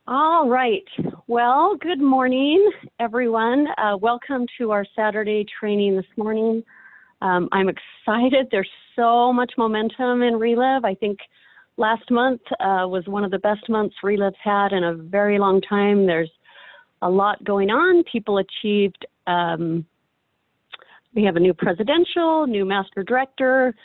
All right. Well, good morning, everyone. Welcome to our Saturday training this morning. I'm excited. There's so much momentum in Relive. I think last month was one of the best months Relive's had in a very long time. There's a lot going on. People achieved, we have a new presidential, new master director,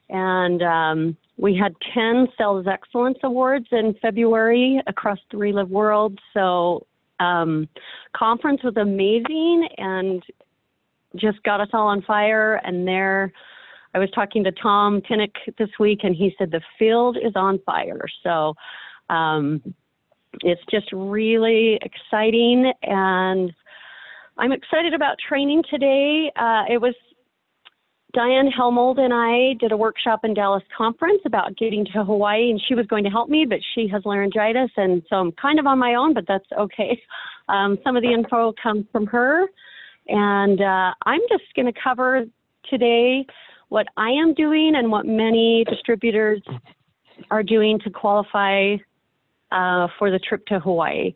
and we had 10 Sales Excellence Awards in February across the Relive world. So conference was amazing and just got us all on fire. And there, I was talking to Tom Pinnock this week, and he said the field is on fire. So it's just really exciting. And I'm excited about training today. It was Diane Helmold and I did a workshop in Dallas conference about getting to Hawaii, and she was going to help me, but she has laryngitis, and so I'm kind of on my own, but that's okay. Some of the info comes from her, and I'm just going to cover today what I am doing and what many distributors are doing to qualify for the trip to Hawaii.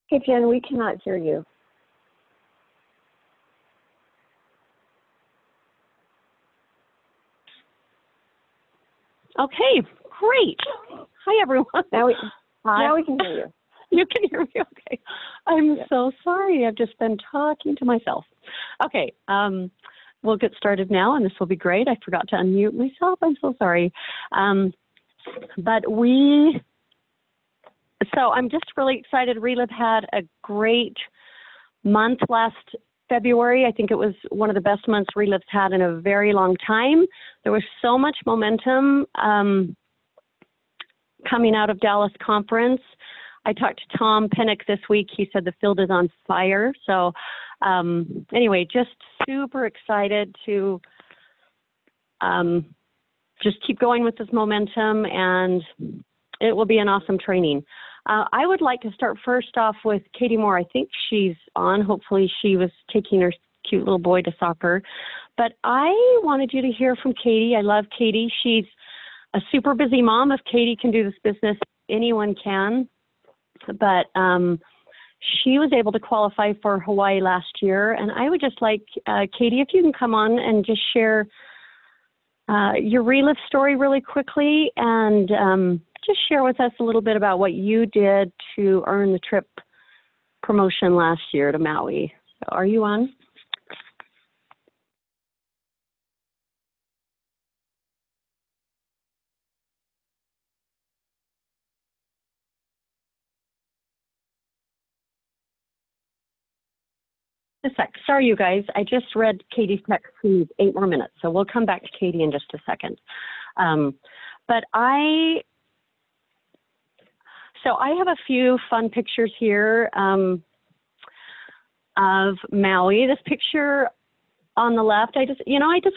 Hey, Jen, we cannot hear you. Okay, great. Hi, everyone. Now we can hear you. You can hear me, okay. I'm so sorry. I've just been talking to myself. Okay, we'll get started now, and this will be great. I forgot to unmute myself. I'm so sorry. So I'm just really excited. Relive had a great month last February. I think it was one of the best months Relive's had in a very long time. There was so much momentum coming out of Dallas conference. I talked to Tom Pinnock this week. He said the field is on fire. So anyway, just super excited to just keep going with this momentum, and it will be an awesome training. I would like to start first off with Katie Moore. I think she's on. Hopefully she was taking her cute little boy to soccer. But I wanted you to hear from Katie. I love Katie. She's a super busy mom. If Katie can do this business, anyone can. But she was able to qualify for Hawaii last year. And I would just like, Katie, if you can come on and just share your Relive story really quickly, and just share with us a little bit about what you did to earn the trip promotion last year to Maui. So are you on? A sec. Sorry, you guys. I just read Katie's text. We need 8 more minutes, so we'll come back to Katie in just a second. So I have a few fun pictures here of Maui. This picture on the left, I just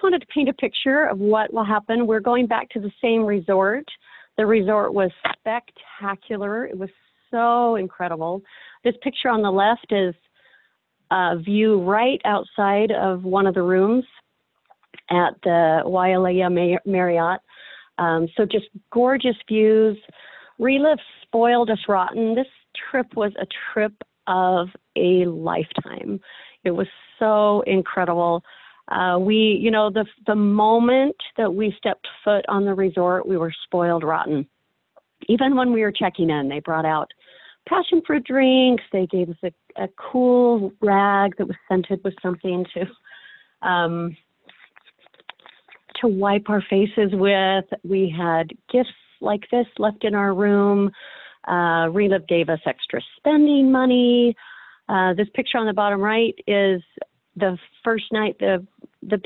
wanted to paint a picture of what will happen. We're going back to the same resort. The resort was spectacular. It was so incredible. This picture on the left is a view right outside of one of the rooms at the Wailea Marriott. So just gorgeous views. Relive spoiled us rotten. This trip was a trip of a lifetime. It was so incredible. The moment that we stepped foot on the resort, we were spoiled rotten. Even when we were checking in, they brought out passion fruit drinks. They gave us a cool rag that was scented with something to wipe our faces with. We had gifts like this left in our room. Relive gave us extra spending money. This picture on the bottom right is the first night, the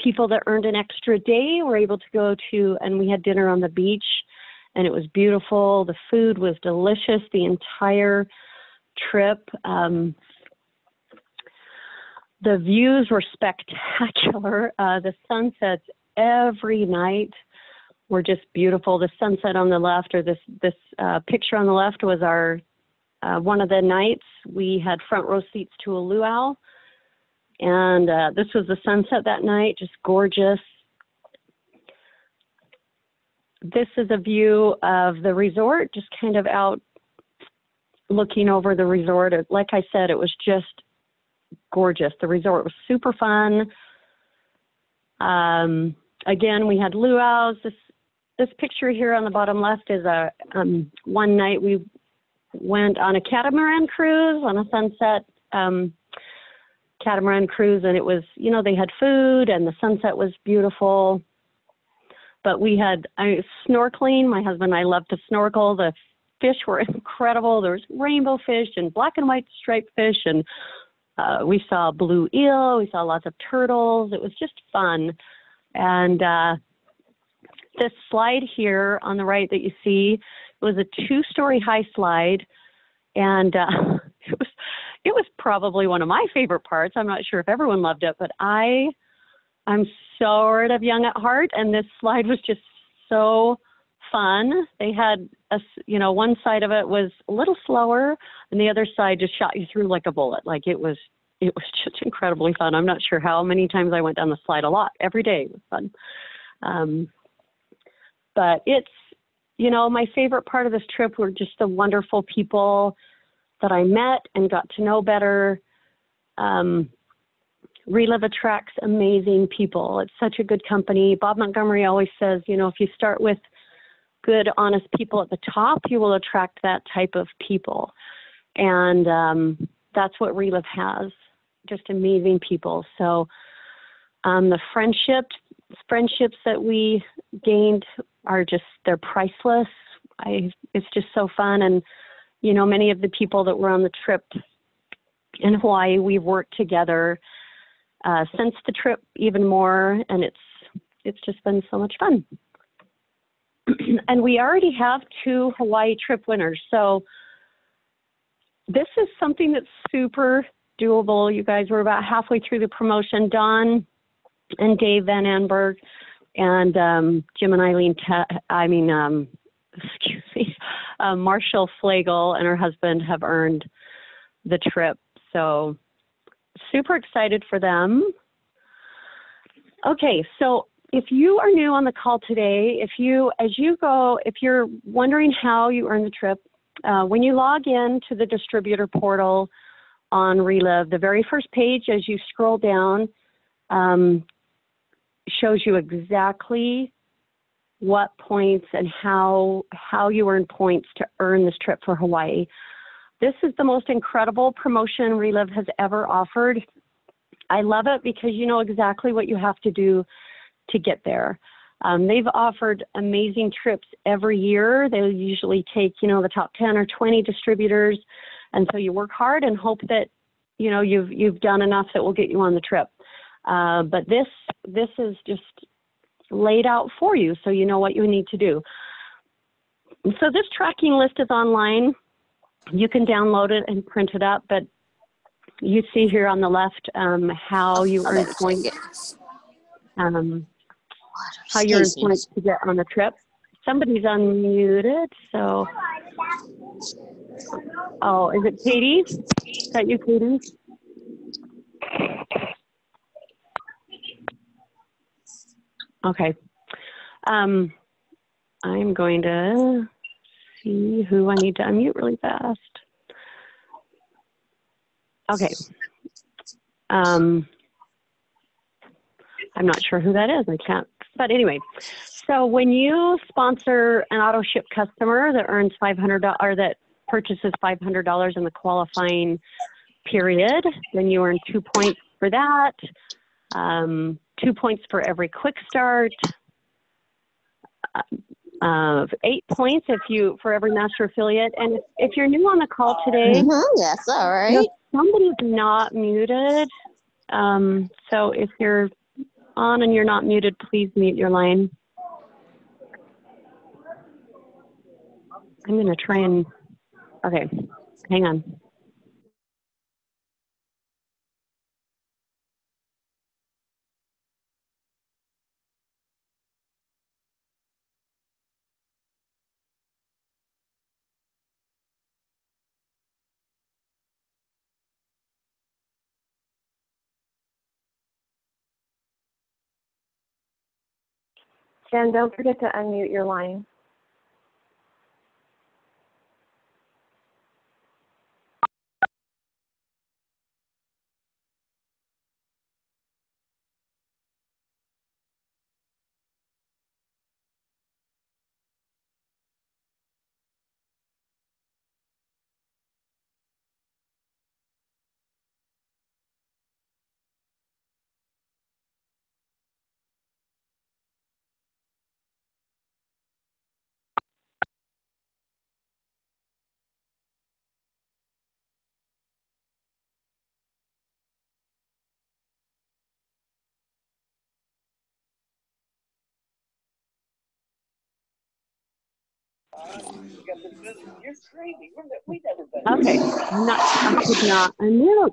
people that earned an extra day were able to go to, and we had dinner on the beach, and it was beautiful. The food was delicious the entire trip. The views were spectacular. The sunsets every night were just beautiful. The sunset on the left, or this picture on the left, was our one of the nights. We had front row seats to a luau, and this was the sunset that night, just gorgeous. This is a view of the resort, just kind of out looking over the resort. Like I said, it was just gorgeous. The resort was super fun. Again, we had luaus. This picture here on the bottom left is one night we went on a catamaran cruise, on a sunset catamaran cruise, and it was, they had food and the sunset was beautiful. But we had snorkeling. My husband and I loved to snorkel. The fish were incredible. There was rainbow fish and black and white striped fish, and we saw blue eel. We saw lots of turtles. It was just fun. And this slide here on the right that you see was a 2-story high slide, and it was probably one of my favorite parts. I'm not sure if everyone loved it, but I'm sort of young at heart, and this slide was just so fun. They had one side of it was a little slower, and the other side just shot you through like a bullet. Like it was just incredibly fun. I'm not sure how many times I went down the slide. A lot. Every day was fun. But it's, my favorite part of this trip were just the wonderful people that I met and got to know better. Relive attracts amazing people. It's such a good company. Bob Montgomery always says, if you start with good, honest people at the top, you will attract that type of people. And that's what Relive has, just amazing people. So the friendships that we gained are they're priceless. It's just so fun. And, many of the people that were on the trip in Hawaii, we've worked together since the trip even more, and it's just been so much fun. And we already have 2 Hawaii trip winners. So this is something that's super doable. You guys were about halfway through the promotion. Dawn and Dave Van Anberg and Jim and Eileen, Marshall Flagel and her husband have earned the trip. So super excited for them. Okay, so if you are new on the call today, if you're wondering how you earn the trip, when you log in to the distributor portal on Relive, the very first page as you scroll down shows you exactly what points and how you earn points to earn this trip for Hawaii. This is the most incredible promotion Relive has ever offered. I love it because you know exactly what you have to do to get there. They've offered amazing trips every year. They usually take, the top 10 or 20 distributors. And so you work hard and hope that, you've done enough that will get you on the trip. But this is just laid out for you, so you know what you need to do. So this tracking list is online. You can download it and print it up, but you see here on the left how you earn points, how you earn points to get on the trip. Somebody's unmuted, so. Oh, is it Katie? Is that you, Katie? Okay. I'm going to see who I need to unmute really fast. Okay. I'm not sure who that is. I can't. But anyway, so when you sponsor an auto ship customer that earns $500 or that purchases $500 in the qualifying period, then you earn 2 points for that. 2 points for every quick start. 8 points for every master affiliate. And if you're new on the call today, yes, all right. If somebody's not muted, So if you're on and you're not muted, please mute your line. I'm going to try and, okay, hang on. Jen, don't forget to unmute your line. Okay, I could not unmute.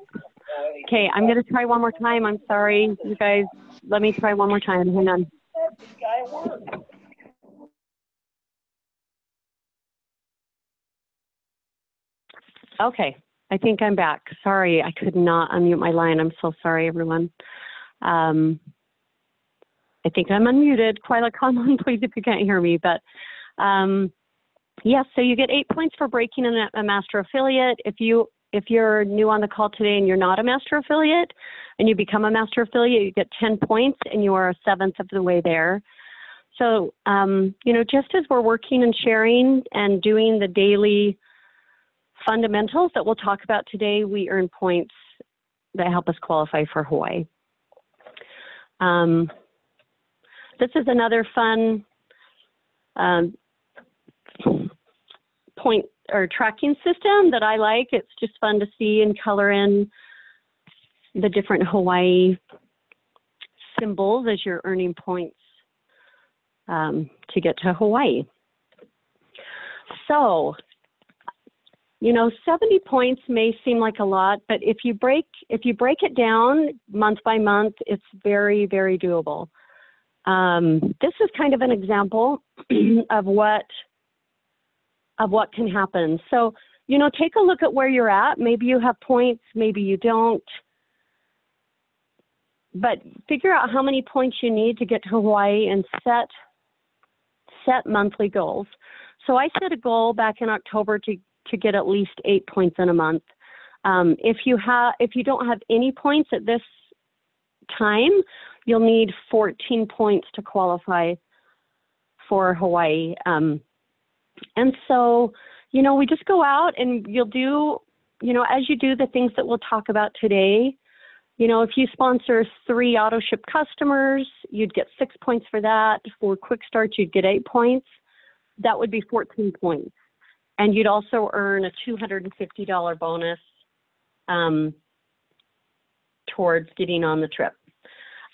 Okay, I'm going to try one more time. I'm sorry, you guys. Let me try one more time. Hang on. Okay, I think I'm back. Sorry, I could not unmute my line. I'm so sorry, everyone. I think I'm unmuted. Quila, come on, please, if you can't hear me. But yes, so you get 8 points for breaking a master affiliate. If you're new on the call today and you're not a master affiliate and you become a master affiliate, you get 10 points and you are a seventh of the way there. So, you know, just as we're working and sharing and doing the daily fundamentals that we'll talk about today, we earn points that help us qualify for Hawaii. This is another fun point or tracking system that I like. It's just fun to see and color in the different Hawaii symbols as you're earning points to get to Hawaii. So, you know, 70 points may seem like a lot, but if you break it down month by month, it's very, very doable. This is kind of an example of what can happen. So, you know, take a look at where you're at. Maybe you have points, maybe you don't. But figure out how many points you need to get to Hawaii and set monthly goals. So I set a goal back in October to get at least 8 points in a month. If you don't have any points at this time, you'll need 14 points to qualify for Hawaii. And so, you know, we just go out and you'll do, you know, as you do the things that we'll talk about today, you know, if you sponsor 3 auto ship customers, you'd get 6 points for that. For quick starts, you'd get 8 points. That would be 14 points. And you'd also earn a $250 bonus towards getting on the trip.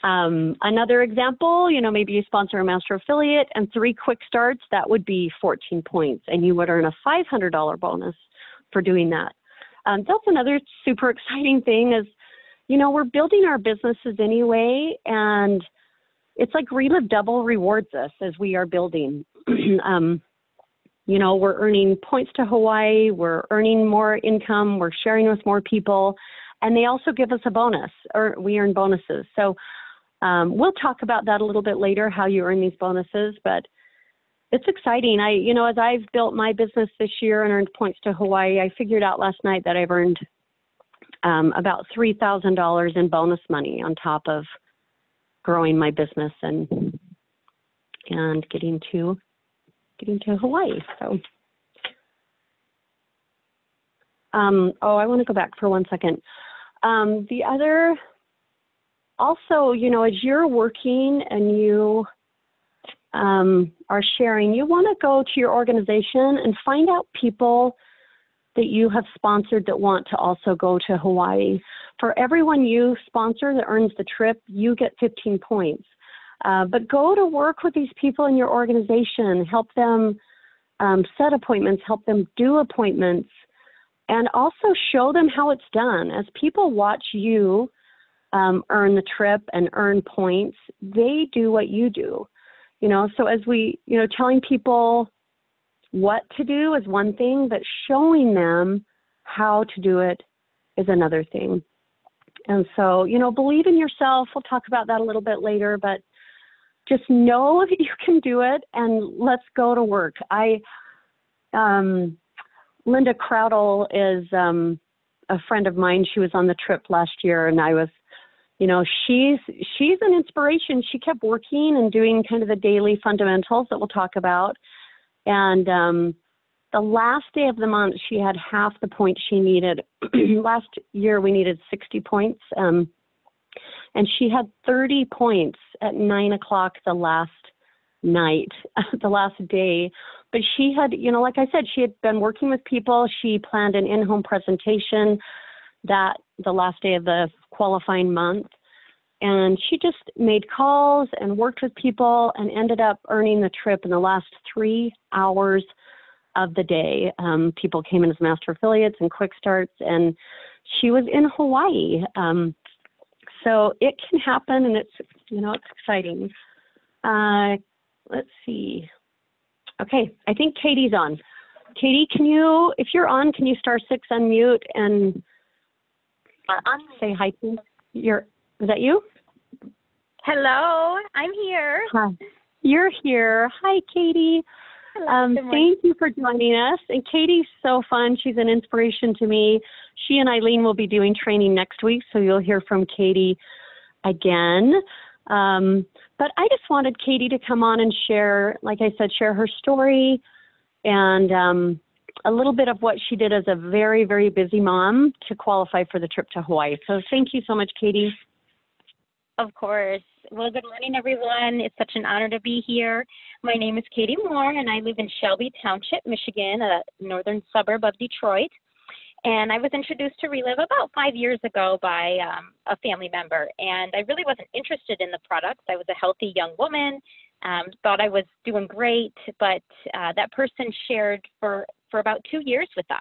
Another example, you know, maybe you sponsor a master affiliate and 3 quick starts, that would be 14 points, and you would earn a $500 bonus for doing that. That's another super exciting thing is, you know, we're building our businesses anyway, and it's like Relive Double rewards us as we are building. You know, we're earning points to Hawaii, we're earning more income, we're sharing with more people, and they also give us a bonus, or we earn bonuses. So we'll talk about that a little bit later, how you earn these bonuses, but it's exciting. You know, as I've built my business this year and earned points to Hawaii, I figured out last night that I've earned about $3,000 in bonus money on top of growing my business and getting to Hawaii. So, I want to go back for 1 second. The other, also, you know, as you're working and you are sharing, you want to go to your organization and find out people that you have sponsored that want to also go to Hawaii. For everyone you sponsor that earns the trip, you get 15 points. But go to work with these people in your organization, help them set appointments, help them do appointments, and also show them how it's done. As people watch you earn the trip and earn points, they do what you do. So as we, telling people what to do is one thing, but showing them how to do it is another thing. And so, believe in yourself. We'll talk about that a little bit later, but just know that you can do it, and let's go to work. Linda Crowdle is a friend of mine. She was on the trip last year, and I was, she's an inspiration. She kept working and doing kind of the daily fundamentals that we'll talk about. And the last day of the month, she had half the points she needed. Last year, we needed 60 points. And she had 30 points at 9 o'clock the last night, the last day. But she had, like I said, she had been working with people. She planned an in-home presentation that the last day of the qualifying month. And she just made calls and worked with people and ended up earning the trip in the last 3 hours of the day. People came in as master affiliates and quick starts, and she was in Hawaii. So it can happen, and it's, it's exciting. Let's see. Okay, I think Katie's on. Katie, if you're on, can you star 6 unmute and say hi to you? Is that you? Hello, I'm here. Hi. You're here. Hi, Katie. Hello, thank you for joining us. And Katie's so fun. She's an inspiration to me. She and Eileen will be doing training next week, so you'll hear from Katie again. But I just wanted Katie to come on and share, like I said, share her story and a little bit of what she did as a very, very busy mom to qualify for the trip to Hawaii. So thank you so much, Katie. Of course. Well, good morning, everyone. It's such an honor to be here. My name is Katie Moore, and I live in Shelby Township, Michigan, a northern suburb of Detroit. And I was introduced to Relive about 5 years ago by a family member. And I really wasn't interested in the products. I was a healthy young woman, thought I was doing great, but that person shared for about 2 years with us.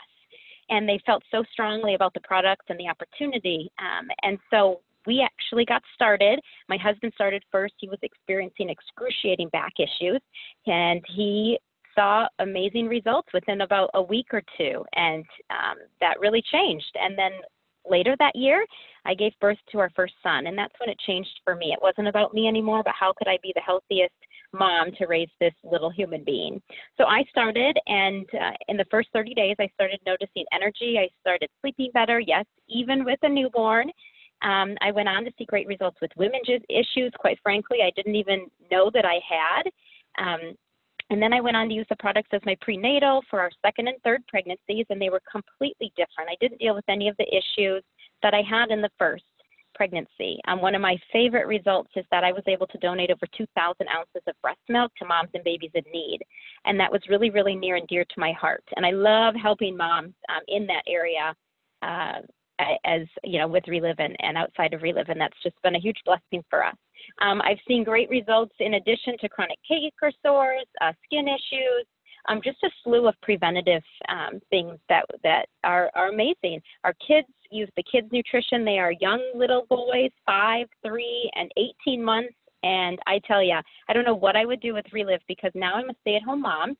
And they felt so strongly about the products and the opportunity. And so we actually got started. My husband started first. He was experiencing excruciating back issues, and he saw amazing results within about a week or two, and that really changed. And then later that year, I gave birth to our first son, and that's when it changed for me. It wasn't about me anymore, but how could I be the healthiest mom to raise this little human being? So I started, and in the first 30 days, I started noticing energy. I started sleeping better, yes, even with a newborn. I went on to see great results with women's issues. Quite frankly, I didn't even know that I had. And then I went on to use the products as my prenatal for our second and third pregnancies, and they were completely different. I didn't deal with any of the issues that I had in the first pregnancy. One of my favorite results is that I was able to donate over 2,000 ounces of breast milk to moms and babies in need. And that was really, really near and dear to my heart. And I love helping moms in that area as with Relive and outside of Relive, and that's just been a huge blessing for us. I've seen great results in addition to chronic canker sores, skin issues, just a slew of preventative things that are amazing. Our kids use the kids' nutrition. They are young little boys, 5, 3, and 18 months. And I tell you, I don't know what I would do with Relive, because now I'm a stay-at-home mom.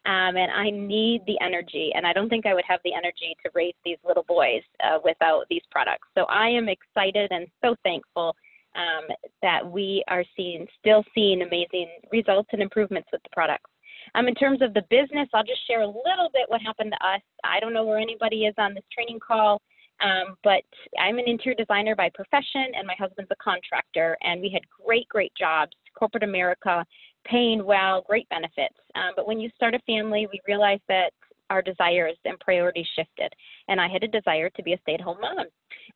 And I need the energy, and I don't think I would have the energy to raise these little boys without these products. So I am excited and so thankful that we are still seeing amazing results and improvements with the products. In terms of the business, I'll just share a little bit what happened to us. I don't know where anybody is on this training call, but I'm an interior designer by profession, and my husband's a contractor, and we had great jobs, corporate America, paying well, great benefits. But when you start a family, we realized that our desires and priorities shifted. And I had a desire to be a stay-at-home mom.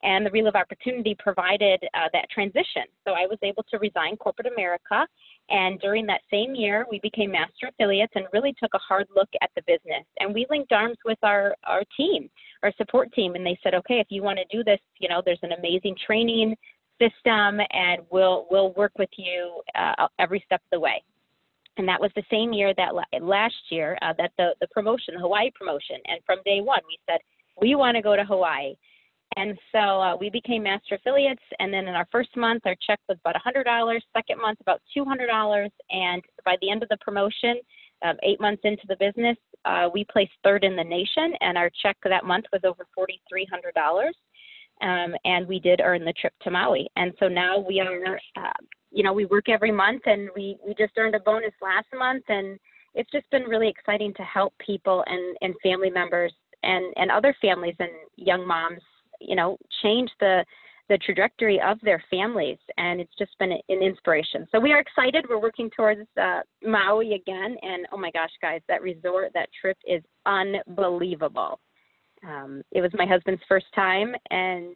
And the Relive opportunity provided that transition. So I was able to resign corporate America And during that same year, we became master affiliates and really took a hard look at the business. And we linked arms with our team, our support team. And they said, okay, if you want to do this, there's an amazing training system, and we'll work with you every step of the way. And that was the same year that last year that the promotion, the Hawaii promotion. And from day one, we said, we want to go to Hawaii. And so we became master affiliates. And then in our first month, our check was about $100, second month, about $200. And by the end of the promotion, 8 months into the business, we placed third in the nation. And our check that month was over $4,300. And we did earn the trip to Maui. And so now we are, we work every month, and we just earned a bonus last month. And it's just been really exciting to help people and family members and other families and young moms, change the trajectory of their families. And it's just been an inspiration. So we are excited. We're working towards Maui again. And oh my gosh, guys, that resort, that trip is unbelievable. It was my husband's first time, and,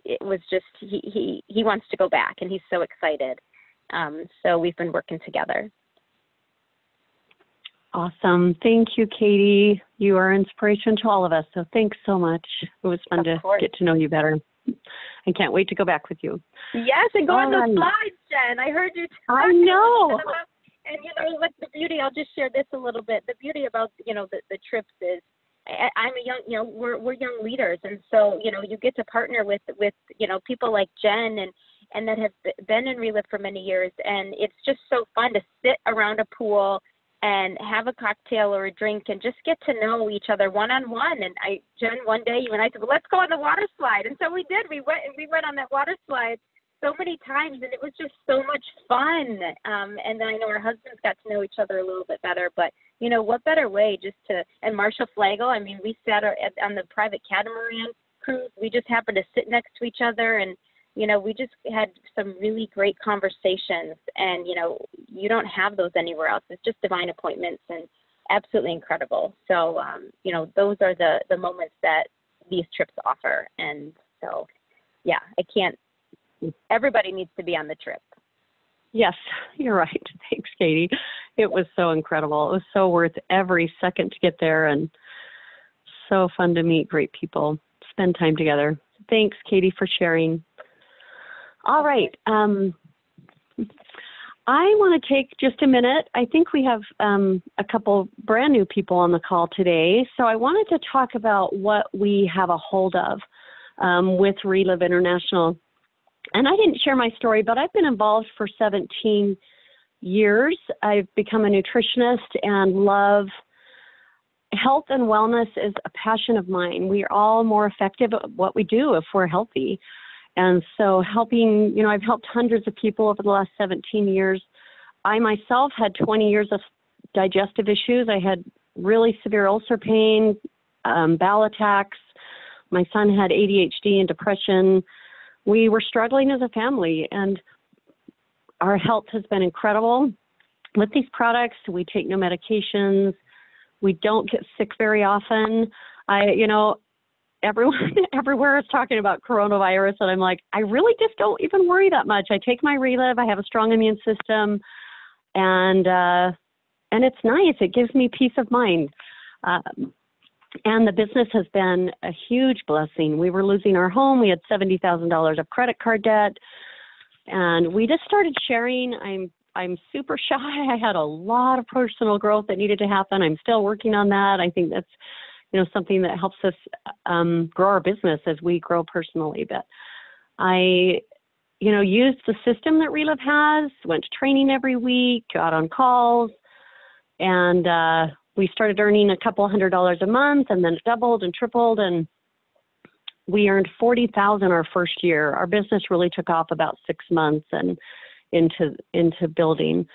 it was just, he wants to go back, and he's so excited. So we've been working together. Awesome. Thank you, Katie. You are inspiration to all of us. So thanks so much. It was fun to get to know you better. I can't wait to go back with you. Yes, and go on the slides, Jen. I heard you. I know. And, like the beauty, I'll just share this a little bit. The beauty about, the trips is, I'm a young, we're young leaders. And so, you get to partner with, people like Jen and that have been in Relive for many years. And it's just so fun to sit around a pool and have a cocktail or a drink and just get to know each other one-on-one. And Jen, one day you and I said, well, let's go on the water slide. And so we did. We went on that water slide so many times, and it was just so much fun. And then I know our husbands got to know each other a little bit better, but what better way just to, and Marcia Flagel, we sat on the private catamaran cruise. We just happened to sit next to each other, and, we just had some really great conversations, and, you don't have those anywhere else. It's just divine appointments and absolutely incredible. So, those are the moments that these trips offer. And so, yeah, everybody needs to be on the trip. Yes, you're right. Thanks, Katie. It was so incredible. It was so worth every second to get there, and so fun to meet great people, spend time together. Thanks, Katie, for sharing. All right. I want to take just a minute. I think we have a couple brand new people on the call today. So I wanted to talk about what we have a hold of with Relive International. And I didn't share my story, but I've been involved for 17 years. I've become a nutritionist and love health and wellness is a passion of mine. We are all more effective at what we do if we're healthy. And so helping, I've helped hundreds of people over the last 17 years. I myself had 20 years of digestive issues. I had really severe ulcer pain, bowel attacks. My son had ADHD and depression. We were struggling as a family, and our health has been incredible. With these products, we take no medications. We don't get sick very often. Everyone everywhere is talking about coronavirus, and I'm like, I really just don't even worry that much. I take my Relive. I have a strong immune system, and it's nice. It gives me peace of mind. And the business has been a huge blessing. We were losing our home. We had $70,000 of credit card debt, and we just started sharing. I'm super shy. I had a lot of personal growth that needed to happen. I'm still working on that. I think that's something that helps us grow our business as we grow personally. But I used the system that Relive has, went to training every week, got on calls, and we started earning a couple $100 a month, and then it doubled and tripled, and we earned $40,000 our first year. Our business really took off about 6 months and into building,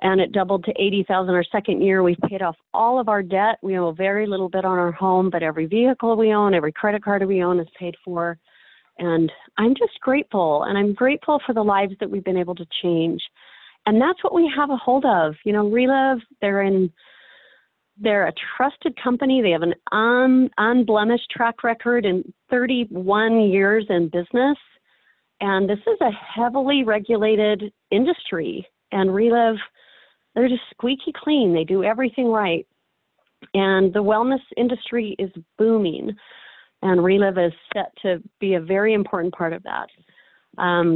and it doubled to $80,000 our second year. We paid off all of our debt. We owe very little bit on our home, but every vehicle we own, every credit card we own is paid for, and I'm just grateful, and I'm grateful for the lives that we've been able to change, and that's what we have a hold of. Relive, they're a trusted company. They have an unblemished track record in 31 years in business. And this is a heavily regulated industry. and Relive, they're just squeaky clean. They do everything right. And the wellness industry is booming, and Relive is set to be a very important part of that.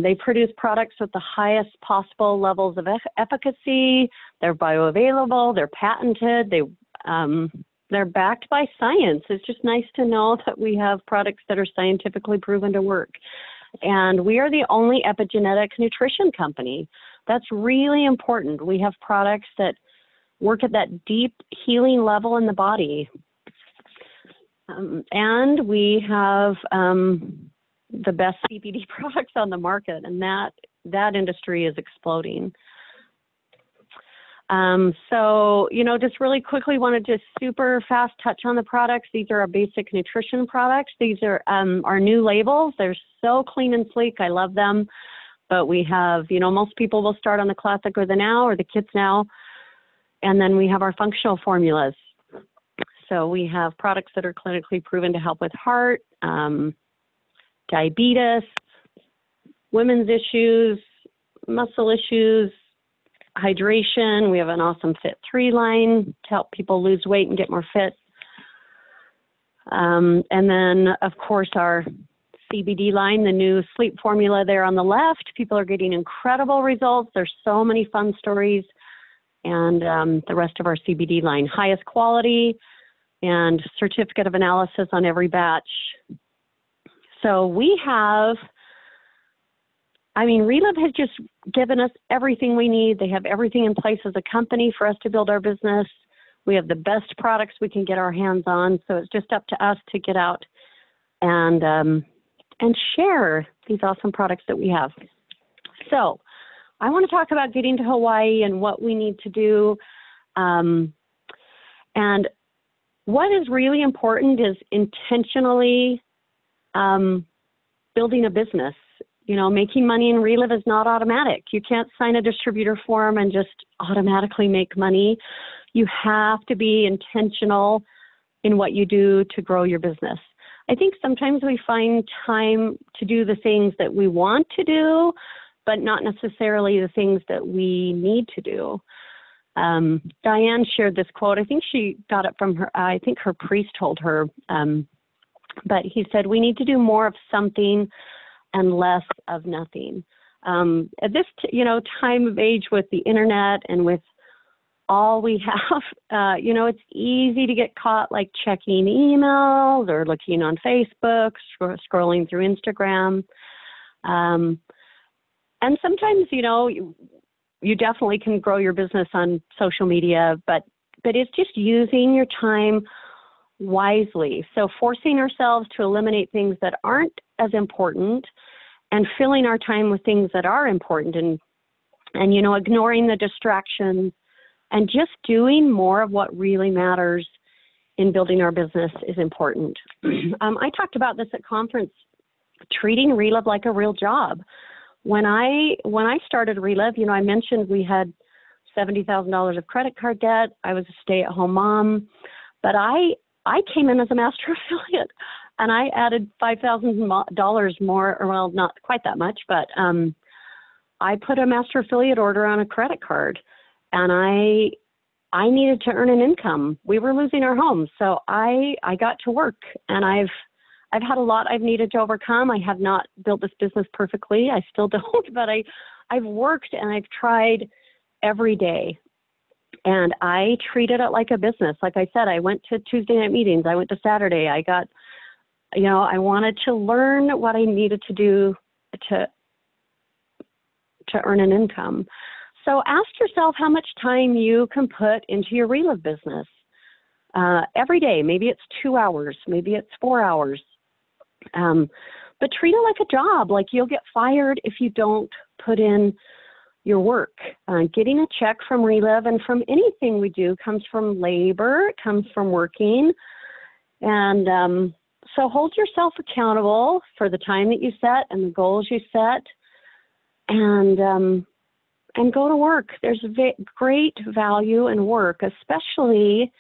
They produce products with the highest possible levels of efficacy. They're bioavailable. They're patented. They're backed by science. It's just nice to know that we have products that are scientifically proven to work. And we are the only epigenetic nutrition company. That's really important. We have products that work at that deep healing level in the body. And we have the best CBD products on the market, and that industry is exploding. So, just really quickly wanted to super fast touch on the products. These are our basic nutrition products. These are our new labels. They're so clean and sleek. I love them. But we have, most people will start on the classic or the now or the kids now. And then we have our functional formulas. So we have products that are clinically proven to help with heart, diabetes, women's issues, muscle issues, hydration. We have an awesome Fit 3 line to help people lose weight and get more fit. And then, of course, our CBD line, the new sleep formula there on the left. People are getting incredible results. There's so many fun stories. And the rest of our CBD line, highest quality and certificate of analysis on every batch. So we have, Relive has just given us everything we need. They have everything in place as a company for us to build our business. We have the best products we can get our hands on. So it's just up to us to get out and share these awesome products that we have. So I want to talk about getting to Hawaii and what we need to do. And what is really important is intentionally building a business. Making money in Relive is not automatic. You can't sign a distributor form and just automatically make money. You have to be intentional in what you do to grow your business. I think sometimes we find time to do the things that we want to do, but not necessarily the things that we need to do. Diane shared this quote. I think she got it from her priest told her, but he said, we need to do more of something and less of nothing. At this, time of age with the internet and with all we have, it's easy to get caught like checking emails or looking on Facebook, scrolling through Instagram. And sometimes, you definitely can grow your business on social media, but it's just using your time wisely. So forcing ourselves to eliminate things that aren't as important and filling our time with things that are important and ignoring the distractions and just doing more of what really matters in building our business is important. I talked about this at conference, treating Relive like a real job. When I started Relive, I mentioned we had $70,000 of credit card debt. I was a stay-at-home mom, but I came in as a master affiliate, and I added $5,000 more, or well, not quite that much, but I put a master affiliate order on a credit card, and I needed to earn an income. We were losing our home, so I got to work, and I've had a lot I've needed to overcome. I have not built this business perfectly. I still don't, but I've worked and I've tried every day. And I treated it like a business. Like I said, I went to Tuesday night meetings. I went to Saturday. I wanted to learn what I needed to do to earn an income. So ask yourself how much time you can put into your Relive business every day. Maybe it's 2 hours. Maybe it's 4 hours. But treat it like a job. Like you'll get fired if you don't put in your work. Getting a check from Relive and from anything we do comes from labor, it comes from working. And so hold yourself accountable for the time that you set and the goals you set, and go to work. There's great value in work, especially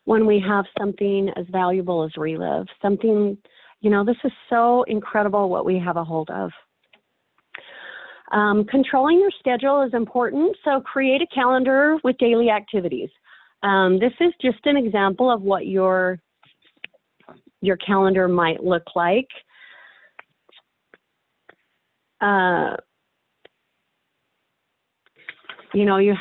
when we have something as valuable as Relive. Something, this is so incredible what we have a hold of. Controlling your schedule is important, so create a calendar with daily activities. This is just an example of what your calendar might look like. You know, you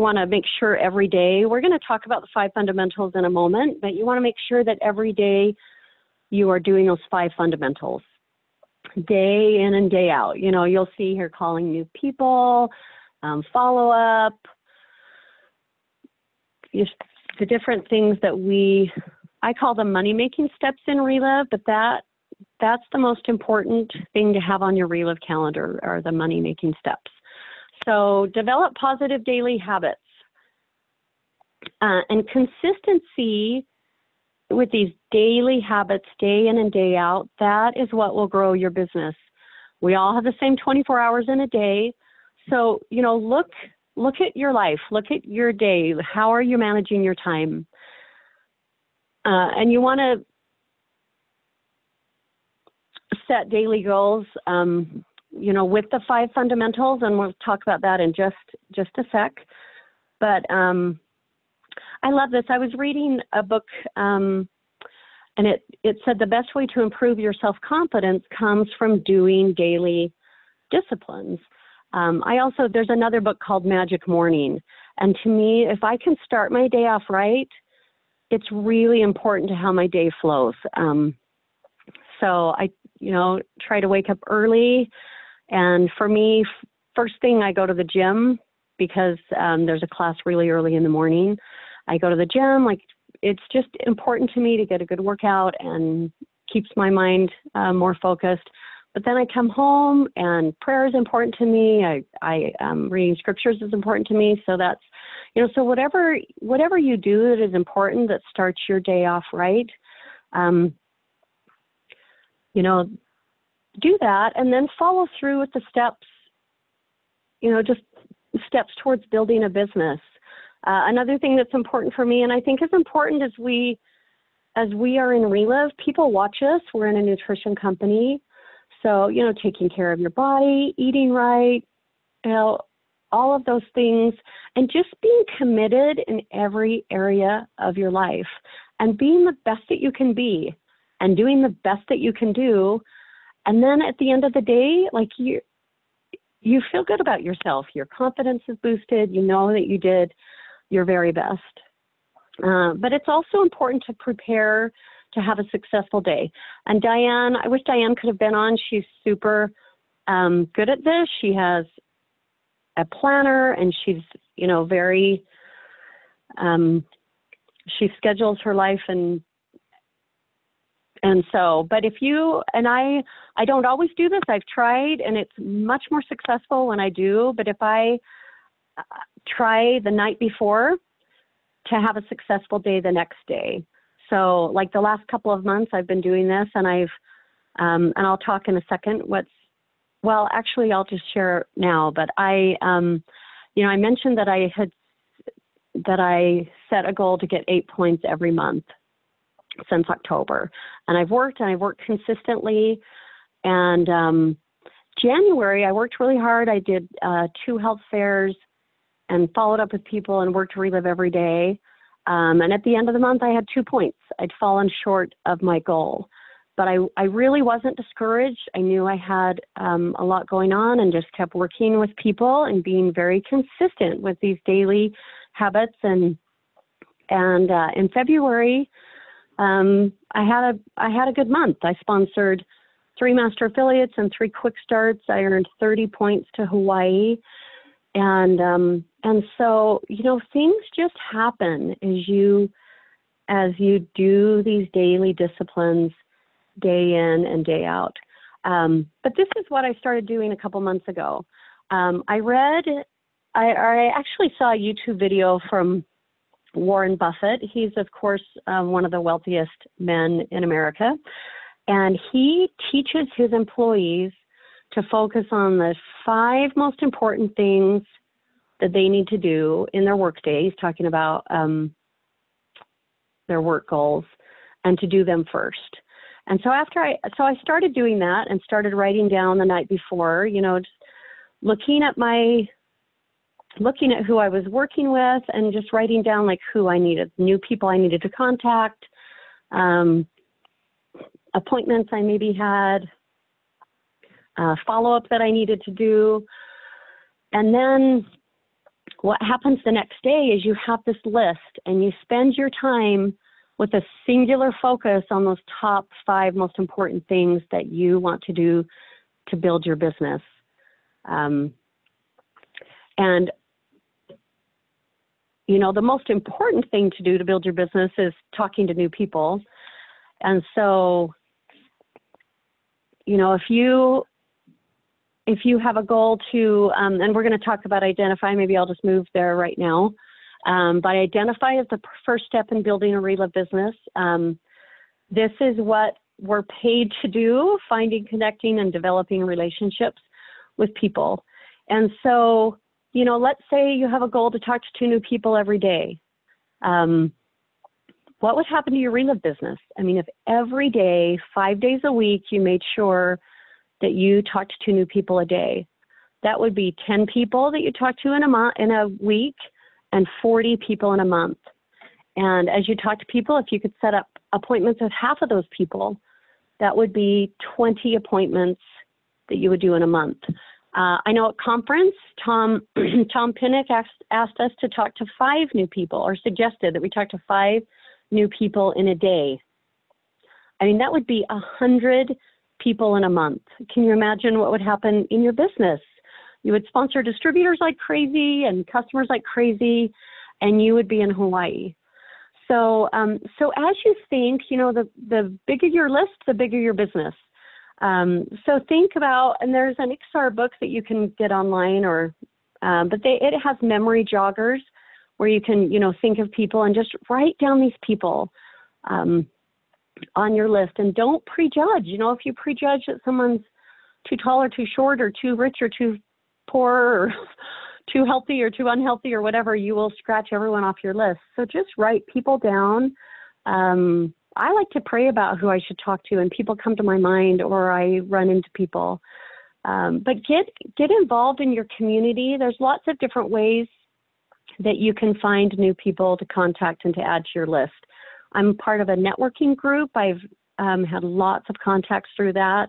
want to make sure every day, we're going to talk about the 5 fundamentals in a moment, but you want to make sure that every day you are doing those 5 fundamentals, day in and day out. You know, you'll see here calling new people, follow up, just the different things that I call them money-making steps in Relive, but that's the most important thing to have on your Relive calendar, are the money-making steps. So develop positive daily habits. And consistency with these daily habits, day in and day out, that is what will grow your business. We all have the same 24 hours in a day. So, you know, look at your life, look at your day. How are you managing your time? And you want to set daily goals, you know, with the 5 fundamentals, and we'll talk about that in just a sec. But I love this. I was reading a book, and it said the best way to improve your self-confidence comes from doing daily disciplines. There's another book called Magic Morning. And to me, if I can start my day off right, it's really important to how my day flows. So I, you know, try to wake up early. And for me, first thing, I go to the gym because there's a class really early in the morning. I go to the gym. Like, it's just important to me to get a good workout and keeps my mind more focused. But then I come home and prayer is important to me. I reading scriptures is important to me. So that's, you know, so whatever you do that is important, that starts your day off right, you know, do that, and then follow through with the steps, you know, just steps towards building a business. Another thing that's important for me, and I think is important as we are in Relive, people watch us. We're in a nutrition company. So, you know, taking care of your body, eating right, you know, all of those things, and just being committed in every area of your life and being the best that you can be and doing the best that you can do. And then at the end of the day, like, you feel good about yourself. Your confidence is boosted. You know that you did your very best. But it's also important to prepare to have a successful day. And Diane, I wish Diane could have been on. She's super good at this. She has a planner, and she's, you know, very, she schedules her life, and so, but if you, and I don't always do this. I've tried, and it's much more successful when I do. But if I try the night before to have a successful day the next day. So like the last couple of months I've been doing this, and and I'll talk in a second actually I'll just share now, but I mentioned that I set a goal to get 8 points every month since October, and I've worked consistently. And January, I worked really hard. I did 2 health fairs and followed up with people and worked to Relive every day. And at the end of the month, I had 2 points. I'd fallen short of my goal, but I really wasn't discouraged. I knew I had a lot going on, and just kept working with people and being very consistent with these daily habits. And in February, I had a good month. I sponsored 3 master affiliates and 3 quick starts. I earned 30 points to Hawaii. And so, you know, things just happen as you do these daily disciplines day in and day out. But this is what I started doing a couple months ago. I actually saw a YouTube video from Warren Buffett. He's, of course, one of the wealthiest men in America. And he teaches his employees to focus on the 5 most important things that they need to do in their workday. He's talking about their work goals, and to do them first. And so I started doing that and started writing down the night before, just looking at who I was working with and just writing down like who I needed, new people I needed to contact, appointments I maybe had, follow-up that I needed to do. And then what happens the next day is you have this list and you spend your time with a singular focus on those top 5 most important things that you want to do to build your business. And, the most important thing to do to build your business is talking to new people. And so, if you have a goal to, and we're going to talk about identify, maybe I'll just move there right now. But identify is the first step in building a Relive business. This is what we're paid to do, finding, connecting, and developing relationships with people. And so, let's say you have a goal to talk to 2 new people every day. What would happen to your Relive business? I mean, if every day, 5 days a week, you made sure that you talked to 2 new people a day, that would be 10 people that you talk to in a week and 40 people in a month. And as you talk to people, if you could set up appointments with half of those people, that would be 20 appointments that you would do in a month. I know at conference, Tom Pinnock asked us to talk to 5 new people, or suggested that we talk to 5 new people in a day. I mean, that would be 100 people in a month. Can you imagine what would happen in your business? You would sponsor distributors like crazy and customers like crazy, and you would be in Hawaii. So as you think, the bigger your list, the bigger your business. So think about, and there's an XR book that you can get online, but it has memory joggers where you can, think of people and just write down these people on your list, and don't prejudge. If you prejudge that someone's too tall or too short or too rich or too poor or too healthy or too unhealthy or whatever, you will scratch everyone off your list. So just write people down. I like to pray about who I should talk to, and people come to my mind, or I run into people. But get involved in your community. There's lots of different ways that you can find new people to contact and to add to your list. I'm part of a networking group. I've had lots of contacts through that.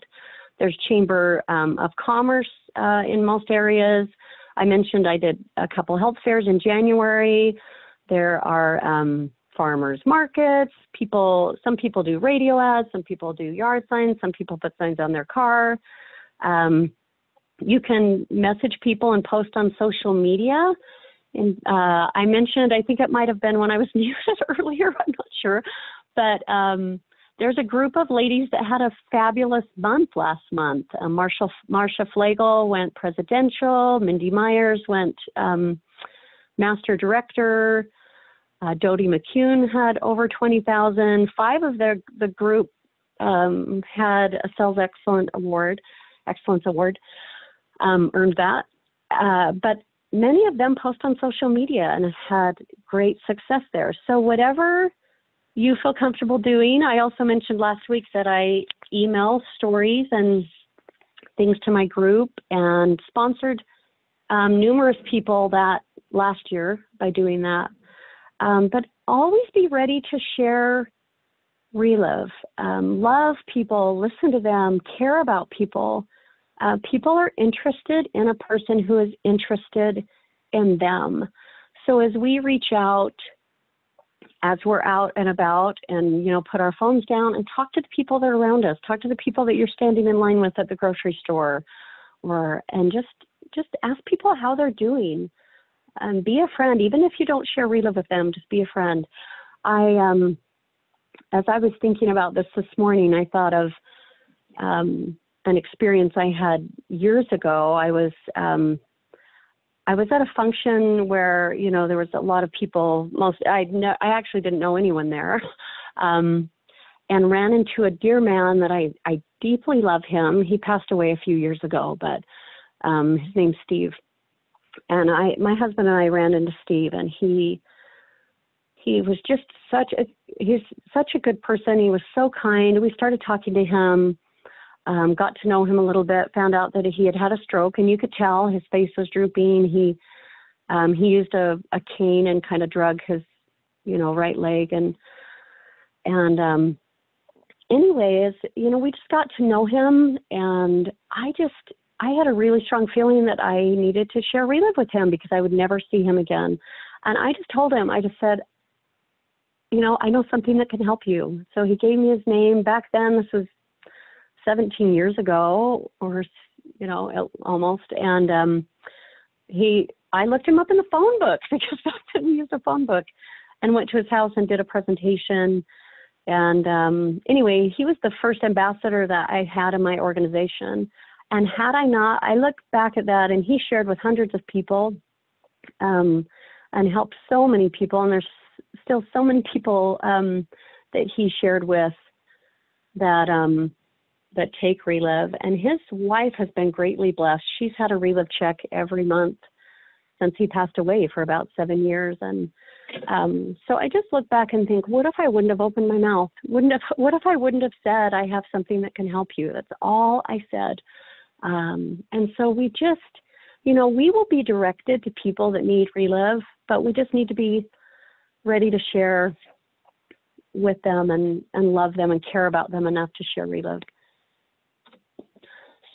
There's Chamber of Commerce in most areas. I mentioned I did a couple health fairs in January. There are farmers markets. Some people do radio ads. Some people do yard signs. Some people put signs on their car. You can message people and post on social media. And I mentioned, I think it might have been when I was muted earlier, I'm not sure, but there's a group of ladies that had a fabulous month last month. Marcia Flagel went presidential. Mindy Myers went master director. Dodie McCune had over 20,000. 5 of the group had a Sales Excellence Award, earned that. But many of them post on social media and have had great success there. So whatever you feel comfortable doing. I also mentioned last week that I email stories and things to my group, and sponsored numerous people that last year by doing that. But always be ready to share Relive. Love people, listen to them, care about people. People are interested in a person who is interested in them. So as we reach out, as we're out and about, and put our phones down and talk to the people that are around us, talk to the people that you're standing in line with at the grocery store, and just ask people how they're doing. Be a friend, even if you don't share Relive with them. Just be a friend. As I was thinking about this morning, I thought of an experience I had years ago. I was at a function where, there was a lot of people. I actually didn't know anyone there, and ran into a dear man that I deeply love him. He passed away a few years ago, but his name's Steve. And my husband and I ran into Steve, and he he was just he's such a good person. He was so kind. We started talking to him, got to know him a little bit, found out that he had had a stroke, and you could tell his face was drooping. He used a cane and kind of drug his, right leg. And anyways, we just got to know him, and I had a really strong feeling that I needed to share Relive with him because I would never see him again. And I just told him, I just said, I know something that can help you. So he gave me his name. Back then, this was 17 years ago, or, almost. And I looked him up in the phone book because I couldn't use the phone book, and went to his house and did a presentation. And anyway, he was the first ambassador that I had in my organization. And had I not, I look back at that, and he shared with hundreds of people and helped so many people. And there's still so many people that he shared with that take Relive. And his wife has been greatly blessed. She's had a Relive check every month since he passed away for about 7 years. And so I just look back and think, what if I wouldn't have opened my mouth? What if I wouldn't have said, I have something that can help you? That's all I said. And so we just, we will be directed to people that need Relive, but we just need to be ready to share with them and love them and care about them enough to share Relive.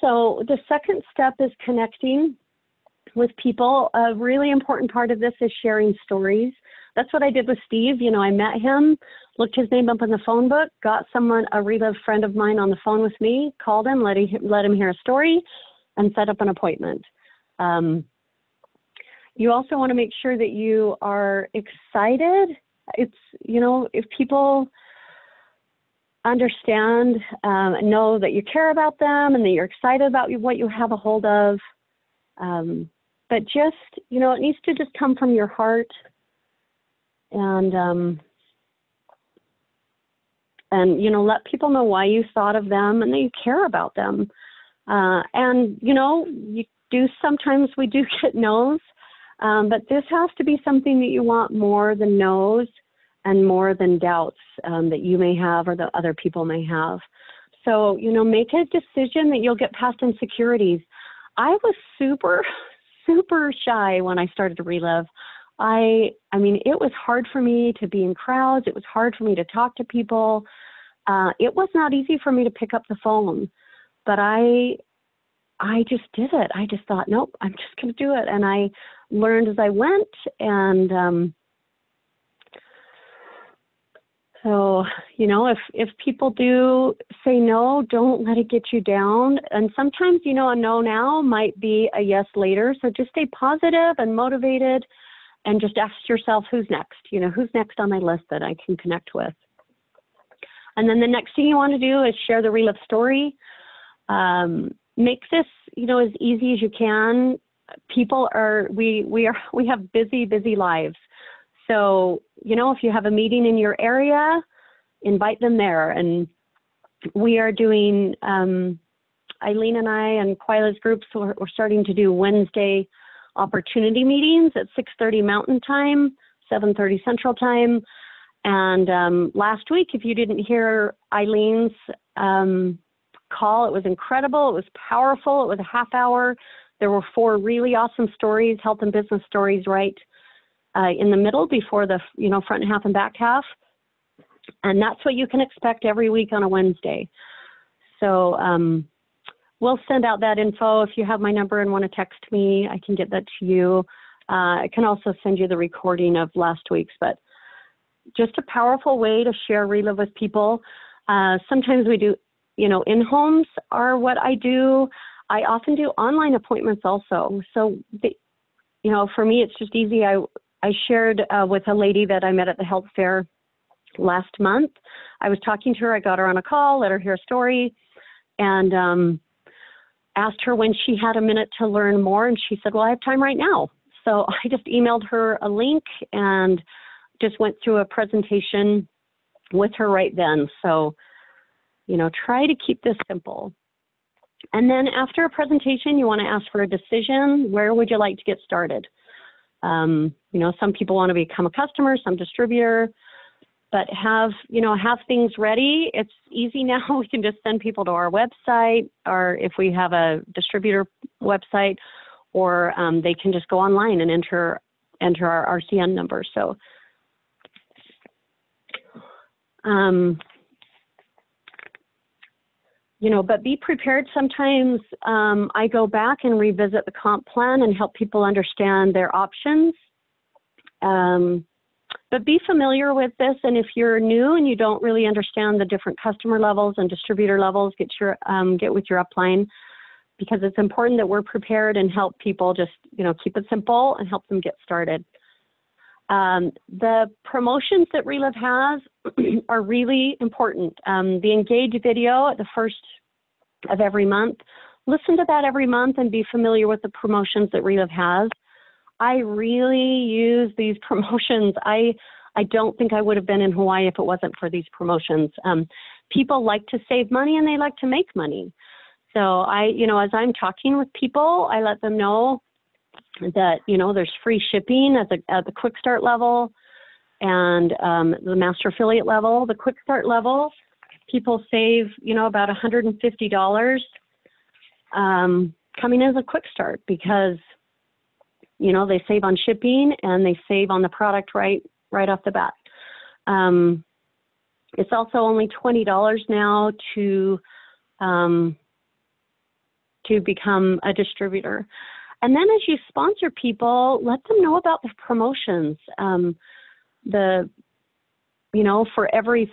So the second step is connecting with people. A really important part of this is sharing stories. That's what I did with Steve. I met him, looked his name up in the phone book, got a Relive friend of mine on the phone with me, called him, let him hear a story, and set up an appointment. You also want to make sure that you are excited. It's, if people understand, know that you care about them and that you're excited about what you have a hold of. But just, it needs to just come from your heart. And let people know why you thought of them and that you care about them. And, sometimes we do get no's, but this has to be something that you want more than no's and more than doubts that you may have or that other people may have. So, make a decision that you'll get past insecurities. I was super, super shy when I started to Relive. I mean, it was hard for me to be in crowds. It was hard for me to talk to people. It was not easy for me to pick up the phone, but I just did it. I just thought, nope, I'm just going to do it. And I learned as I went. And so, if people do say no, don't let it get you down. And sometimes, a no now might be a yes later. So just stay positive and motivated and just ask yourself, who's next? Who's next on my list that I can connect with? And then the next thing you want to do is share the Relive story. Make this, as easy as you can. People we have busy lives. So, if you have a meeting in your area, invite them there. And we are doing, Eileen and I and Quila's groups, we're starting to do Wednesday opportunity meetings at 6:30 Mountain Time, 7:30 Central Time. And last week, if you didn't hear Eileen's call, it was incredible. It was powerful. It was a half hour. There were 4 really awesome stories, health and business stories, right in the middle before the front half and back half. And that's what you can expect every week on a Wednesday. So we'll send out that info. If you have my number and want to text me, I can get that to you. I can also send you the recording of last week's, but just a powerful way to share Relive with people. Sometimes we do, in-homes are what I do. I often do online appointments also. So, for me, it's just easy. I shared with a lady that I met at the health fair last month. I was talking to her. I got her on a call, let her hear a story, and asked her when she had a minute to learn more. And she said, well, I have time right now. So I just emailed her a link and just went through a presentation with her right then. So, try to keep this simple. And then after a presentation, you want to ask for a decision. Where would you like to get started? You know, some people want to become a customer, some distributor, but have things ready. It's easy now. We can just send people to our website, or if we have a distributor website, or they can just go online and enter our RCN number. So, you know, but be prepared. Sometimes I go back and revisit the comp plan and help people understand their options. But be familiar with this, and if you're new and you don't really understand the different customer levels and distributor levels, get with your upline, because it's important that we're prepared and help people just, you know, keep it simple and help them get started. The promotions that Relive has are really important. The Engage video at the first of every month, listen to that every month and be familiar with the promotions that Relive has. I really use these promotions. I don't think I would have been in Hawaii if it wasn't for these promotions. People like to save money and they like to make money. So you know, as I'm talking with people, I let them know that, you know, there's free shipping at the quick start level and the master affiliate level. The quick start level, people save, you know, about $150 coming as a quick start, because, you know, they save on shipping and they save on the product right off the bat. It's also only $20 now to become a distributor. And then as you sponsor people, let them know about the promotions. You know, for every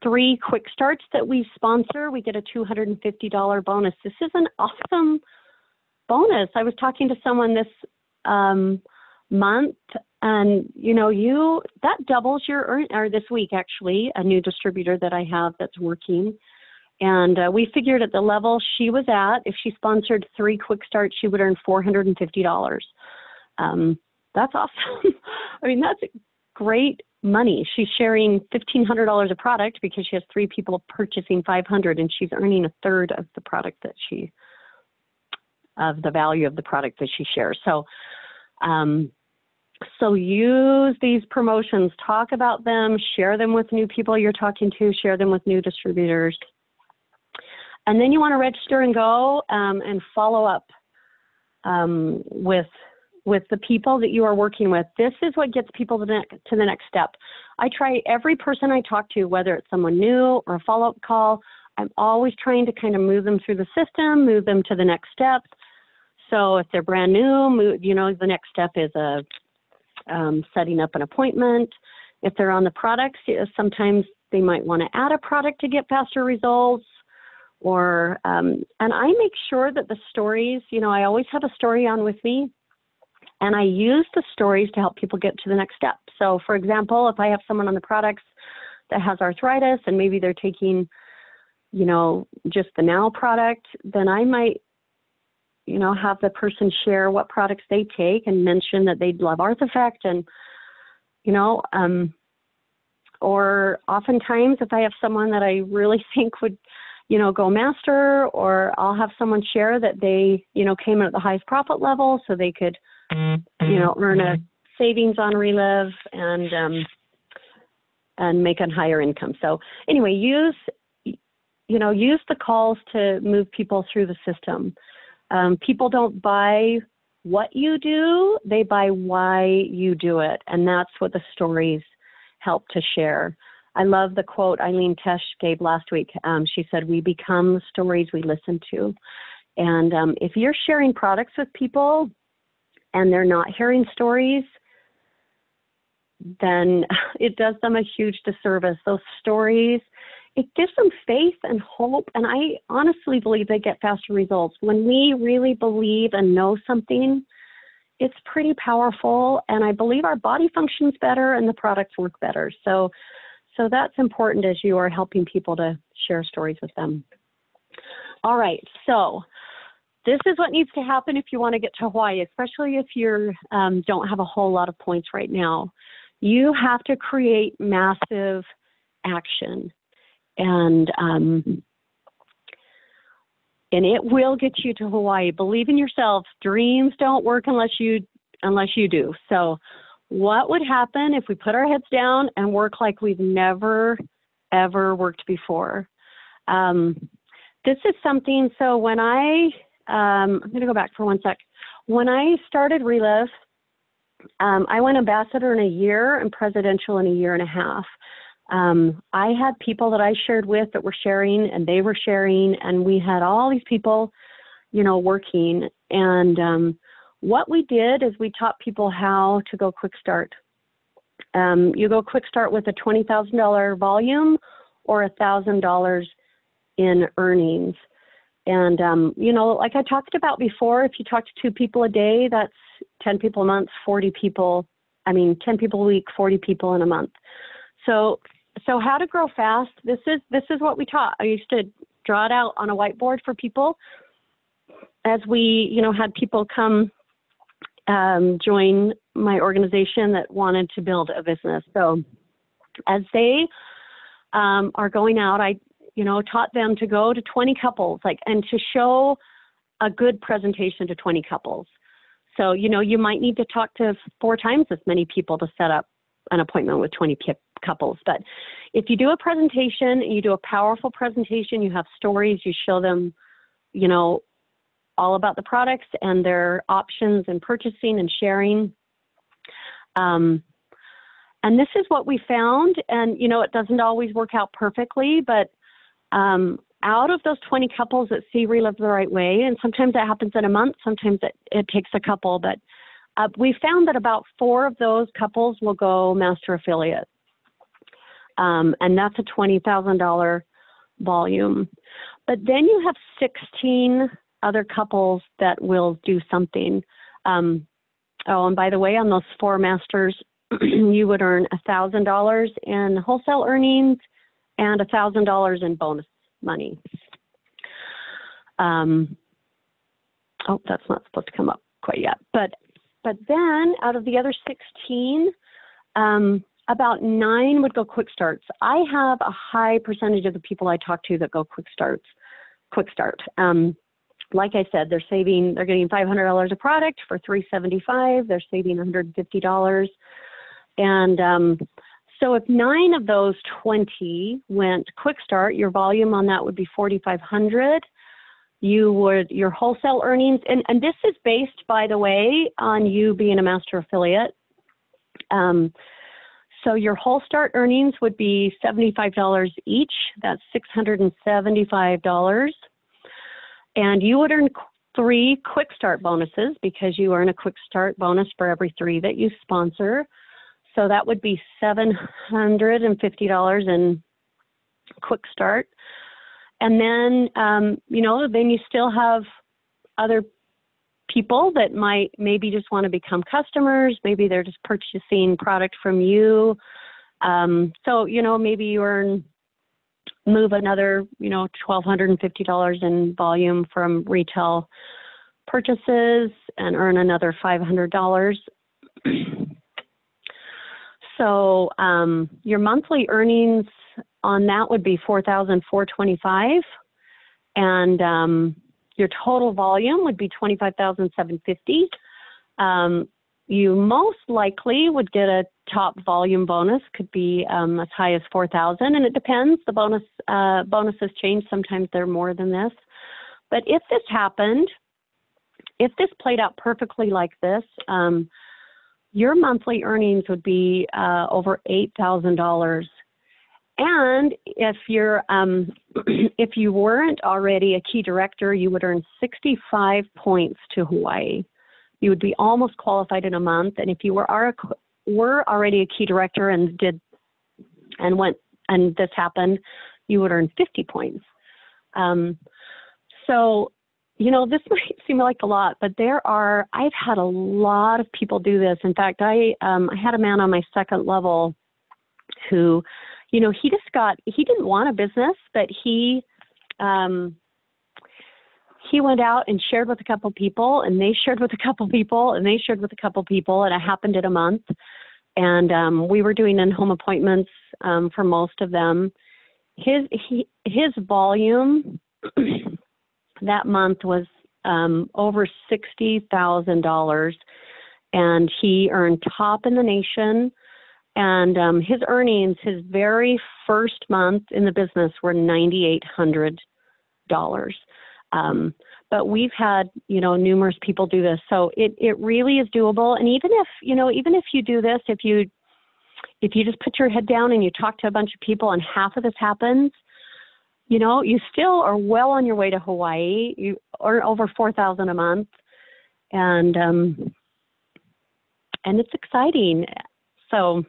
3 quick starts that we sponsor, we get a $250 bonus. This is an awesome bonus. I was talking to someone this month, and you know, that doubles your or this week actually, a new distributor that I have that's working. And we figured at the level she was at, if she sponsored 3 quick starts, she would earn $450. That's awesome. I mean, that's great money. She's sharing $1,500 of product because she has 3 people purchasing $500, and she's earning a third of the product of the value of the product that she shares. So, so use these promotions, talk about them, share them with new people you're talking to, share them with new distributors. And then you want to register and go and follow up with the people that you are working with. This is what gets people to the next step. I try every person I talk to, whether it's someone new or a follow-up call, I'm always trying to kind of move them through the system, move them to the next step. So if they're brand new, you know, the next step is setting up an appointment. If they're on the products, sometimes they might want to add a product to get faster results. Or, and I make sure that the stories, you know, I always have a story on with me, and I use the stories to help people get to the next step. So for example, if I have someone on the products that has arthritis and maybe they're taking, you know, just the Now product, then I might, you know, have the person share what products they take and mention that they'd love ArthEffect, and, you know, or oftentimes if I have someone that I really think would, you know, go master, or I'll have someone share that they, you know, came in at the highest profit level so they could, you know, earn a savings on Relive and make a higher income. So anyway, use the calls to move people through the system. People don't buy what you do, they buy why you do it. And that's what the stories help to share. I love the quote Eileen Tesh gave last week. She said, "We become the stories we listen to." And if you're sharing products with people and they're not hearing stories, then it does them a huge disservice. Those stories, it gives them faith and hope. And I honestly believe they get faster results. When we really believe and know something, it's pretty powerful. And I believe our body functions better and the products work better. So that's important as you are helping people to share stories with them. All right, so this is what needs to happen if you want to get to Hawaii, especially if you don't have a whole lot of points right now. You have to create massive action, and it will get you to Hawaii. Believe in yourself. Dreams don't work unless you unless you do. So what would happen if we put our heads down and work like we've never, ever worked before? This is something, so when I'm going to go back for one sec. When I started Relive, I went ambassador in a year and presidential in a year and a half. I had people that I shared with that were sharing, and they were sharing, and we had all these people, you know, working. And what we did is we taught people how to go quick start. You go quick start with a $20,000 volume or $1,000 in earnings. And, you know, like I talked about before, if you talk to 2 people a day, that's 10 people a month, 10 people a week, 40 people in a month. So how to grow fast, this is what we taught. I used to draw it out on a whiteboard for people as we, you know, had people come join my organization that wanted to build a business. So as they are going out, I, you know, taught them to go to 20 couples, and to show a good presentation to 20 couples. So, you know, you might need to talk to 4 times as many people to set up an appointment with 20 couples. But if you do a presentation, you do a powerful presentation, you have stories, you show them, you know, all about the products and their options and purchasing and sharing. And this is what we found. And, you know, it doesn't always work out perfectly, but out of those 20 couples that see Relive the Right Way, and sometimes that happens in a month, sometimes it takes a couple, but we found that about 4 of those couples will go master affiliate. And that's a $20,000 volume. But then you have 16 other couples that will do something. Oh, and by the way, on those 4 masters, you would earn $1,000 in wholesale earnings and $1,000 in bonus money. Oh, that's not supposed to come up quite yet. But then out of the other 16, about 9 would go quick starts. I have a high percentage of the people I talk to that go quick start. Like I said, they're getting $500 a product for $375. They're saving $150. And so if 9 of those 20 went quick start, your volume on that would be 4,500. Your wholesale earnings, and this is based, by the way, on you being a master affiliate. So your whole start earnings would be $75 each. That's $675. And you would earn 3 quick start bonuses because you earn a quick start bonus for every 3 that you sponsor. So that would be $750 in quick start. And then, you know, then you still have other people that might maybe just want to become customers. Maybe they're just purchasing product from you. So, you know, maybe you move another, you know, $1,250 in volume from retail purchases and earn another $500. So your monthly earnings on that would be $4,425, and your total volume would be $25,750. You most likely would get a top volume bonus, could be as high as $4,000, and it depends. The bonuses change. Sometimes they're more than this. But if this happened, if this played out perfectly like this, your monthly earnings would be over $8,000. And if if you weren't already a key director, you would earn 65 points to Hawaii. You would be almost qualified in a month. And if you were already a key director and this happened, you would earn 50 points. So, you know, this might seem like a lot, but I've had a lot of people do this. In fact, I had a man on my second level who, you know, he didn't want a business, but he went out and shared with a couple people, and they shared with a couple people, and they shared with a couple people, and it happened in a month. And we were doing in-home appointments for most of them. His volume that month was over $60,000, and he earned top in the nation. And his earnings, his very first month in the business, were $9,800. But we've had, numerous people do this. So it really is doable. And even if you do this, if you just put your head down and you talk to a bunch of people and half of this happens, you still are well on your way to Hawaii. You earn over $4,000 a month. And it's exciting. So,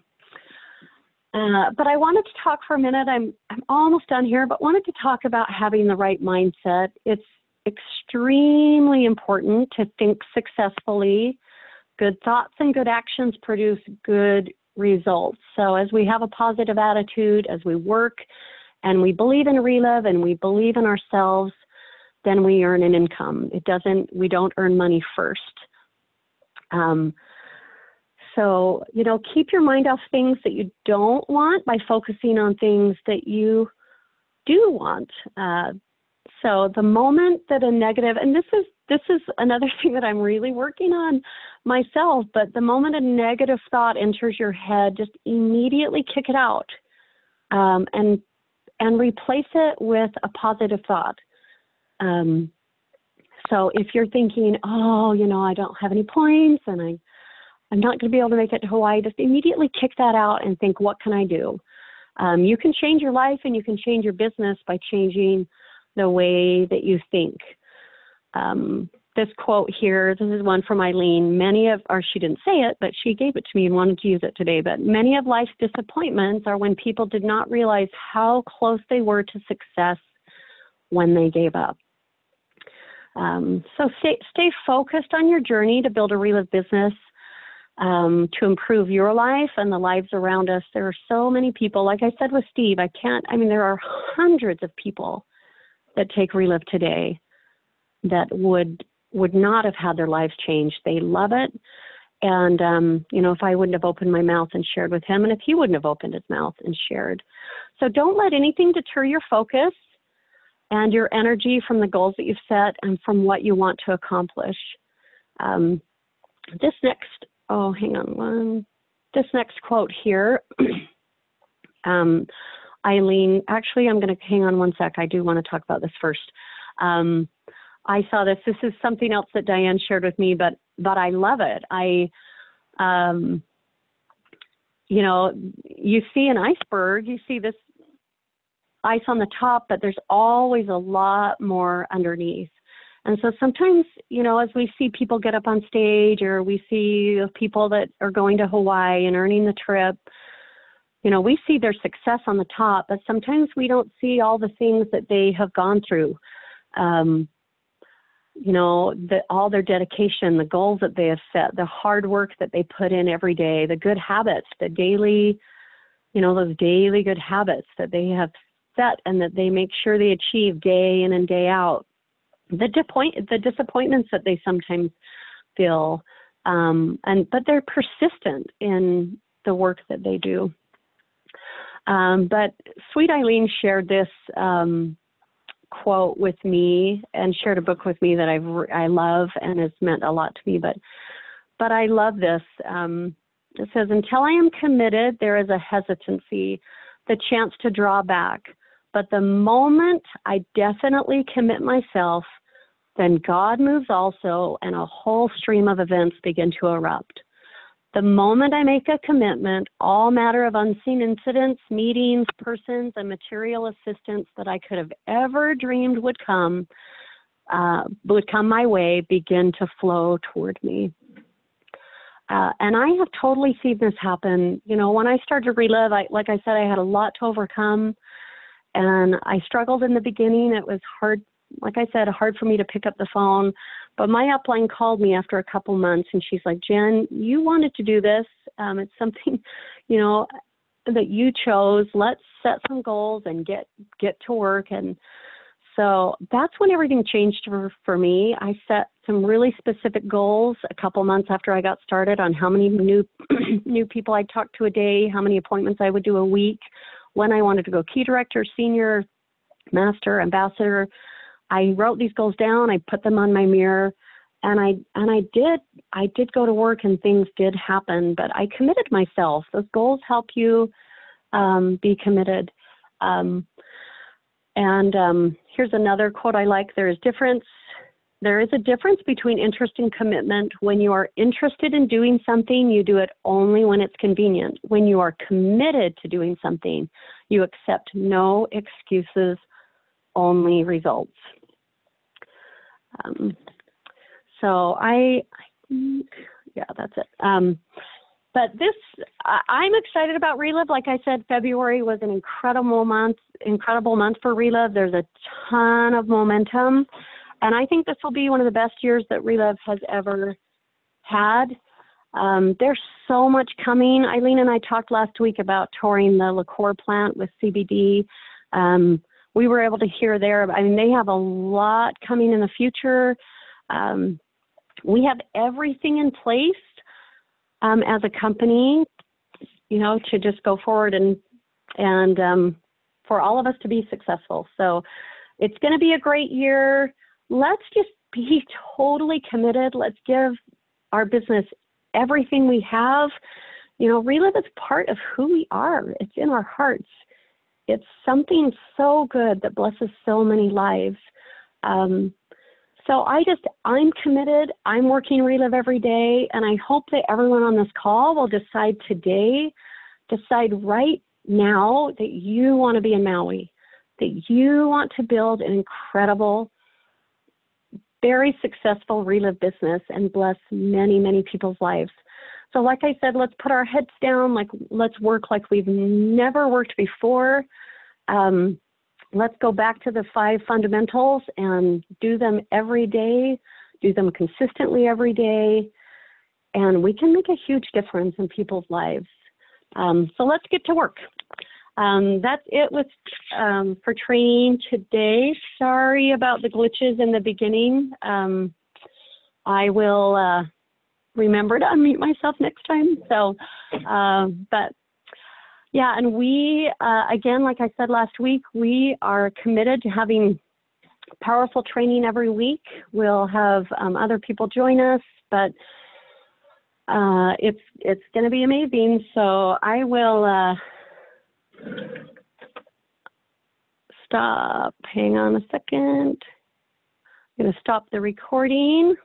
but I wanted to talk for a minute. I'm almost done here, but wanted to talk about having the right mindset. It's extremely important to think successfully. Good thoughts and good actions produce good results. So as we have a positive attitude, as we work and we believe in Relive and we believe in ourselves, then we earn an income. We don't earn money first. So, keep your mind off things that you don't want by focusing on things that you do want. So the moment that a negative, and this is another thing that I'm really working on myself, but the moment a negative thought enters your head, just immediately kick it out, and replace it with a positive thought. So if you're thinking, I don't have any points and I'm not going to be able to make it to Hawaii, just immediately kick that out and think, what can I do? You can change your life and you can change your business by changing the way that you think. This quote here, this is one from Eileen. She didn't say it, but she gave it to me and wanted to use it today. But many of life's disappointments are when people did not realize how close they were to success when they gave up. So stay focused on your journey to build a Relive business, to improve your life and the lives around us. There are so many people, like I said with Steve, there are hundreds of people that take Relive today that would not have had their lives changed. They love it. And, if I wouldn't have opened my mouth and shared with him, and if he wouldn't have opened his mouth and shared. So don't let anything deter your focus and your energy from the goals that you've set and from what you want to accomplish. This next quote here, Eileen, actually, I'm going to hang on one sec. I do want to talk about this first. I saw this. This is something else that Diane shared with me, but I love it. You see an iceberg, you see this ice on the top, but there's always a lot more underneath. And so sometimes, as we see people get up on stage or we see people that are going to Hawaii and earning the trip, we see their success on the top, but sometimes we don't see all the things that they have gone through. All their dedication, the goals that they have set, the hard work that they put in every day, the good habits, the daily, those daily good habits that they have set and that they make sure they achieve day in and day out. The disappointments that they sometimes feel, but they're persistent in the work that they do. But sweet Eileen shared this quote with me and shared a book with me that I love and has meant a lot to me. But I love this. It says, "Until I am committed, there is a hesitancy, the chance to draw back. But the moment I definitely commit myself, then God moves also, and a whole stream of events begin to erupt. The moment I make a commitment, all matter of unseen incidents, meetings, persons, and material assistance that I could have ever dreamed would come my way begin to flow toward me." And I have totally seen this happen. When I started to Relive, like I said, I had a lot to overcome. And I struggled in the beginning. It was hard, like I said, hard for me to pick up the phone. But my upline called me after a couple months, and she's like, "Jen, you wanted to do this. It's something, that you chose. Let's set some goals and get to work." And so that's when everything changed for me. I set some really specific goals a couple months after I got started on how many new people I'd talk to a day, how many appointments I would do a week, when I wanted to go key director, senior, master, ambassador. I wrote these goals down. I put them on my mirror. I did go to work and things did happen, but I committed myself. Those goals help you be committed. Here's another quote I like. There is a difference between interest and commitment. When you are interested in doing something, you do it only when it's convenient. When you are committed to doing something, you accept no excuses, only results. So I think, yeah, that's it. But I'm excited about Relive. Like I said, February was an incredible month for Relive. There's a ton of momentum. And I think this will be one of the best years that Relive has ever had. There's so much coming. Eileen and I talked last week about touring the liqueur plant with CBD. We were able to hear there. I mean, they have a lot coming in the future. We have everything in place as a company, to just go forward and for all of us to be successful. So it's going to be a great year. Let's just be totally committed. Let's give our business everything we have. Relive is part of who we are. It's in our hearts. It's something so good that blesses so many lives. So I'm committed. I'm working Relive every day, and I hope that everyone on this call will decide right now that you want to be in Maui, that you want to build an incredible, very successful Relive business and bless many, many people's lives. So like I said, let's put our heads down, let's work like we've never worked before. Let's go back to the 5 fundamentals and do them every day, do them consistently every day, and we can make a huge difference in people's lives. So let's get to work. That's it for training today. Sorry about the glitches in the beginning. I will remember to unmute myself next time. So, but yeah, and we, again, like I said last week, we are committed to having powerful training every week. We'll have other people join us, but it's going to be amazing. So I will stop. Hang on a second. I'm going to stop the recording.